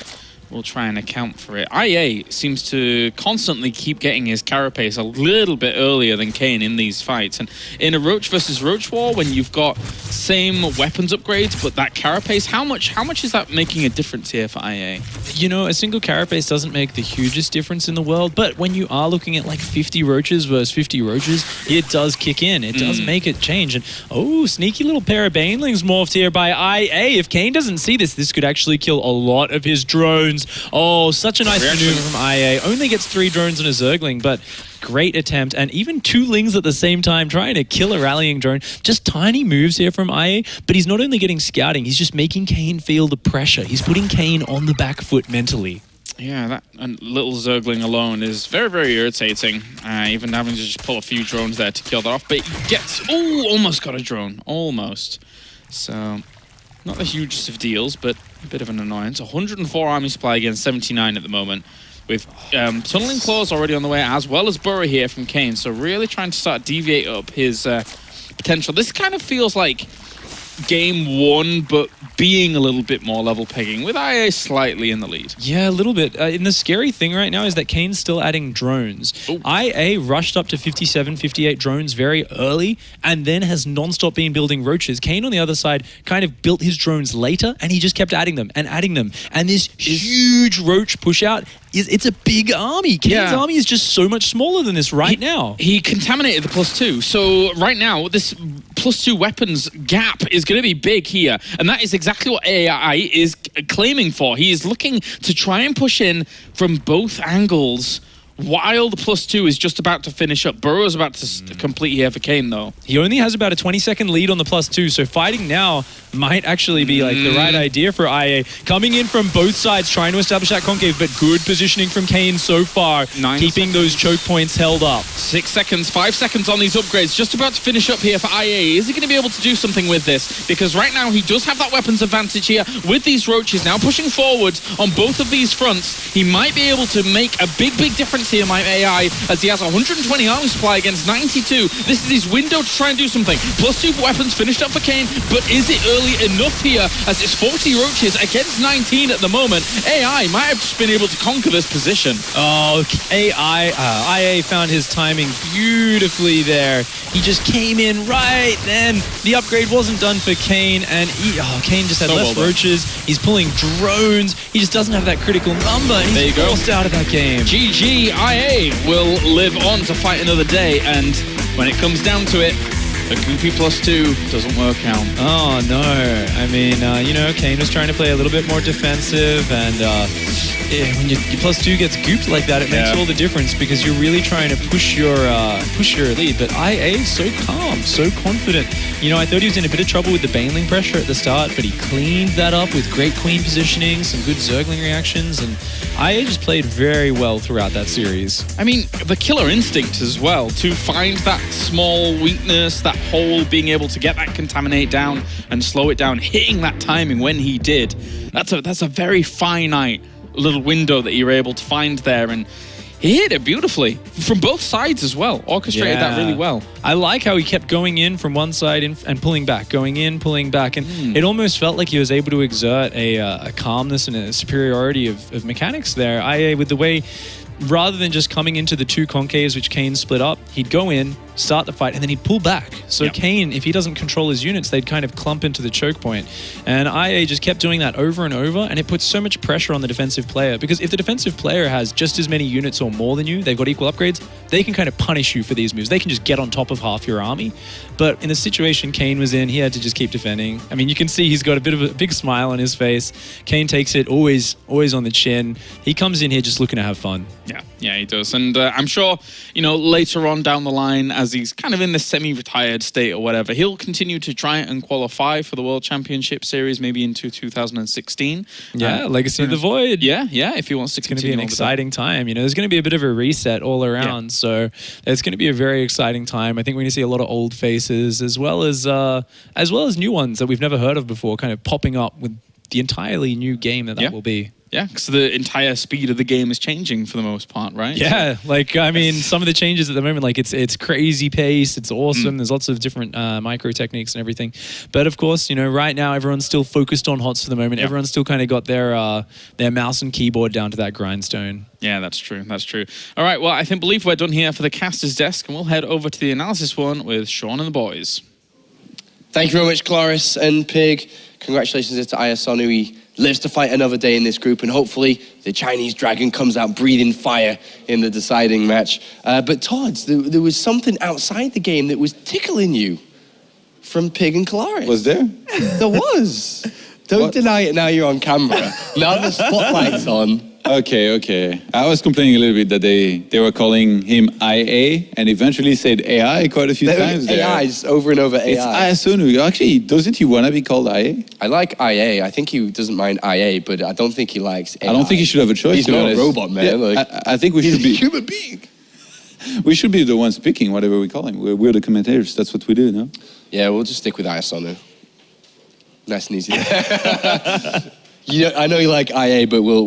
we'll try and account for it. IA seems to constantly keep getting his carapace a little bit earlier than Kane in these fights. And in a Roach versus Roach war, when you've got same weapons upgrades, but that carapace, how much is that making a difference here for IA? A single carapace doesn't make the hugest difference in the world, but when you are looking at like 50 roaches versus 50 roaches, it does kick in. It does make it change. And oh, sneaky little pair of Banelings morphed here by IA. If Kane doesn't see this, this could actually kill a lot of his drones. Oh, such a nice maneuver from IA. Only gets 3 drones and a Zergling, but great attempt. And even 2 Lings at the same time, trying to kill a rallying drone. Just tiny moves here from IA, but he's not only getting scouting, he's just making Kane feel the pressure. He's putting Kane on the back foot mentally. Yeah, that little Zergling alone is very, very irritating. Even having to just pull a few drones there to kill that off. But he gets... Oh, almost got a drone. Almost. So... Not the hugest of deals, but a bit of an annoyance. 104 army supply against 79 at the moment. with Tunneling Claws already on the way, as well as Burrow here from Kane. So really trying to start deviate up his potential. This kind of feels like game one, but being a little bit more level pegging, with IA slightly in the lead. Yeah, a little bit. And the scary thing right now is that Kane's still adding drones. Ooh. IA rushed up to 57, 58 drones very early, and then has non-stop been building roaches. Kane on the other side kind of built his drones later, and he just kept adding them and adding them. And this huge roach push out, it's a big army. Kane's army is just so much smaller than this now. He contaminated the +2. So right now, this +2 weapons gap is going to be big here. And that is exactly what AI is claiming for. He is looking to try and push in from both angles while the +2 is just about to finish up. Burrow's about to complete here for Kane, though. He only has about a 20-second lead on the +2, so fighting now might actually be like the right idea for IA. Coming in from both sides, trying to establish that concave, but good positioning from Kane so far, keeping those choke points held up. 6 seconds, 5 seconds on these upgrades, just about to finish up here for IA. Is he going to be able to do something with this? Because right now he does have that weapons advantage here with these roaches now pushing forward on both of these fronts. He might be able to make a big difference here, my AI, as he has 120 army supply against 92. This is his window to try and do something. +2 weapons finished up for Kane, but is it early enough here as it's 40 roaches against 19 at the moment? AI might have just been able to conquer this position. Oh, IA found his timing beautifully there. He just came in right then. The upgrade wasn't done for Kane, and Kane just had less roaches. He's pulling drones. He just doesn't have that critical number, and he's forced out of that game. GG, IA will live on to fight another day, and when it comes down to it, the goopy +2 doesn't work out. Oh, no. I mean, Kane was trying to play a little bit more defensive, and when your +2 gets gooped like that, it makes all the difference, because you're really trying to push your lead. But IA is so calm, so confident. I thought he was in a bit of trouble with the Baneling pressure at the start, but he cleaned that up with great queen positioning, some good Zergling reactions, and IA just played very well throughout that series. I mean, the killer instinct as well, to find that small weakness, that hole, being able to get that contaminate down and slow it down, hitting that timing when he did. That's a very finite little window that you're able to find there, and he hit it beautifully from both sides as well. Orchestrated that really well. I like how he kept going in from one side and pulling back, going in, pulling back, and it almost felt like he was able to exert a calmness and a superiority of mechanics there. IA, with the way, rather than just coming into the two concaves which Kane split up, he'd go in, start the fight, and then he'd pull back. So Kane, if he doesn't control his units, they'd kind of clump into the choke point. And IA just kept doing that over and over, and it puts so much pressure on the defensive player, because if the defensive player has just as many units or more than you, they've got equal upgrades, they can kind of punish you for these moves. They can just get on top of half your army. But in the situation Kane was in, he had to just keep defending. I mean, you can see he's got a bit of a big smile on his face. Kane takes it always on the chin. He comes in here just looking to have fun. Yeah, he does. And I'm sure, later on down the line, as he's kind of in this semi-retired state or whatever, he'll continue to try and qualify for the World Championship Series, maybe into 2016. Yeah, Legacy of the Void. Yeah, if he wants to continue. It's going to be an exciting time. There's going to be a bit of a reset all around. So it's going to be a very exciting time. I think we're going to see a lot of old faces as well as new ones that we've never heard of before, kind of popping up with the entirely new game that will be. Yeah, because the entire speed of the game is changing for the most part, right? Yeah, some of the changes at the moment, it's crazy pace, it's awesome. There's lots of different micro techniques and everything. But of course, right now everyone's still focused on HOTS for the moment. Everyone's still kind of got their mouse and keyboard down to that grindstone. Yeah, that's true. All right, well, I believe we're done here for the caster's desk, and we'll head over to the analysis one with Sean and the boys. Thank you very much, Cloris and Pig. Congratulations to Ayasonu. He lives to fight another day in this group, and hopefully the Chinese dragon comes out breathing fire in the deciding match. But Todd, there was something outside the game that was tickling you from Pig and Cloris. Was there? There was. Don't deny it now you're on camera. Now the spotlight's on. Okay. I was complaining a little bit that they were calling him IA and eventually said AI quite a few times there. AI, just over and over AI. It's Ayasonu. Actually, doesn't he want to be called IA? I like IA. I think he doesn't mind IA, but I don't think he likes AI. I don't think he should have a choice. He's not a robot, man. Yeah, I think we should be... He's a human being. We should be the ones picking whatever we call him. We're the commentators. That's what we do, no? Yeah, we'll just stick with Ayasonu. Nice and easy. I know you like IA, but we'll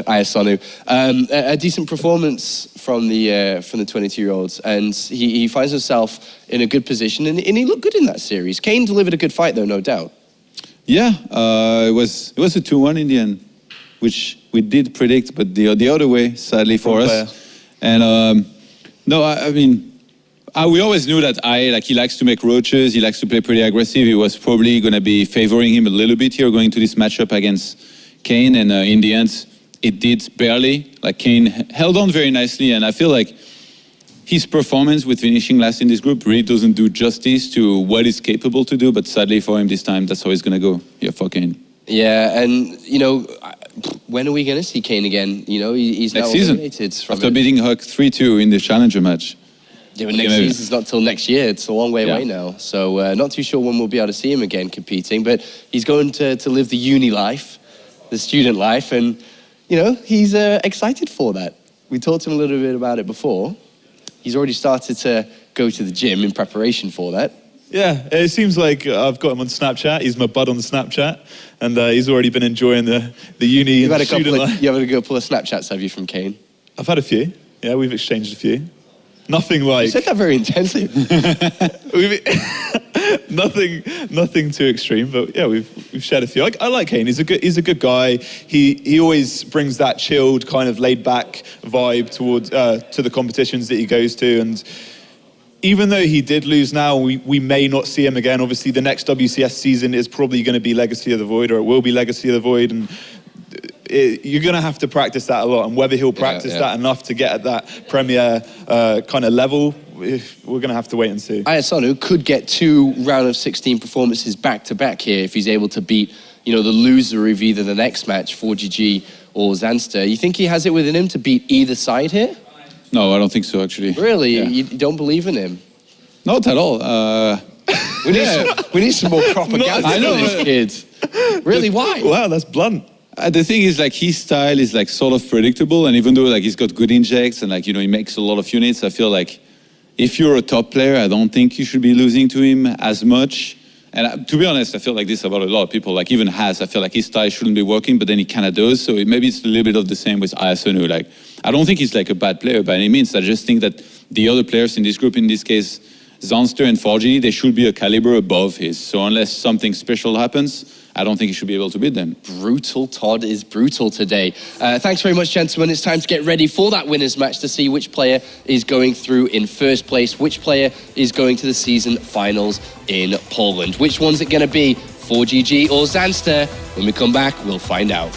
Ayasonu. A decent performance from the 22-year-olds, and he finds himself in a good position, and he looked good in that series. Kane delivered a good fight, though, no doubt. Yeah, it was a 2-1 in the end, which we did predict, but the other way, sadly for us. And no, I mean, we always knew that he likes to make roaches, he likes to play pretty aggressive. He was probably going to be favoring him a little bit here going to this matchup against Kane, and in the end, it did barely. Like, Kane held on very nicely, and I feel like his performance with finishing last in this group really doesn't do justice to what he's capable to do, but sadly for him this time, that's how he's going to go. Yeah, for Kane. Yeah, and, when are we going to see Kane again? He's next now season, eliminated from after beating Huck 3-2 in the Challenger match. Yeah, but next season's not till next year. It's a long way away now. So not too sure when we'll be able to see him again competing. But he's going to live the uni life, the student life. And, he's excited for that. We talked to him a little bit about it before. He's already started to go to the gym in preparation for that. Yeah, it seems like I've got him on Snapchat. He's my bud on Snapchat. And he's already been enjoying the uni and the student life. You have a couple of Snapchats, have you, from Kane? I've had a few. Yeah, we've exchanged a few. Nothing like... You said that very intensely. nothing too extreme, but yeah, we've shared a few. I like Kane. He's a good guy. He always brings that chilled, kind of laid back vibe towards to the competitions that he goes to. And even though he did lose now, we may not see him again. Obviously, the next WCS season is probably going to be Legacy of the Void, or it will be Legacy of the Void, and you're going to have to practice that a lot, and whether he'll practice that enough to get at that Premier kind of level, we're going to have to wait and see. Ayasonu could get 2 round of 16 performances back-to-back here if he's able to beat, the loser of either the next match, 4GG or Zanster. You think he has it within him to beat either side here? No, I don't think so, actually. Really? Yeah. You don't believe in him? Not at all. We need some more propaganda for these kids. Really, why? Wow, that's blunt. The thing is, his style is sort of predictable, and even though he's got good injects and he makes a lot of units, I feel like if you're a top player, I don't think you should be losing to him as much. And to be honest, I feel like this about a lot of people. Even Has, I feel like his style shouldn't be working, but then he kind of does. So maybe it's a little bit of the same with Ayasonu. I don't think he's a bad player by any means. I just think that the other players in this group, in this case, Zanster and 4G, they should be a caliber above his. So unless something special happens, I don't think he should be able to beat them. Brutal. Todd is brutal today. Thanks very much, gentlemen. It's time to get ready for that winners match to see which player is going through in first place, which player is going to the season finals in Poland. Which one's it going to be, 4GG or Zanster? When we come back, we'll find out.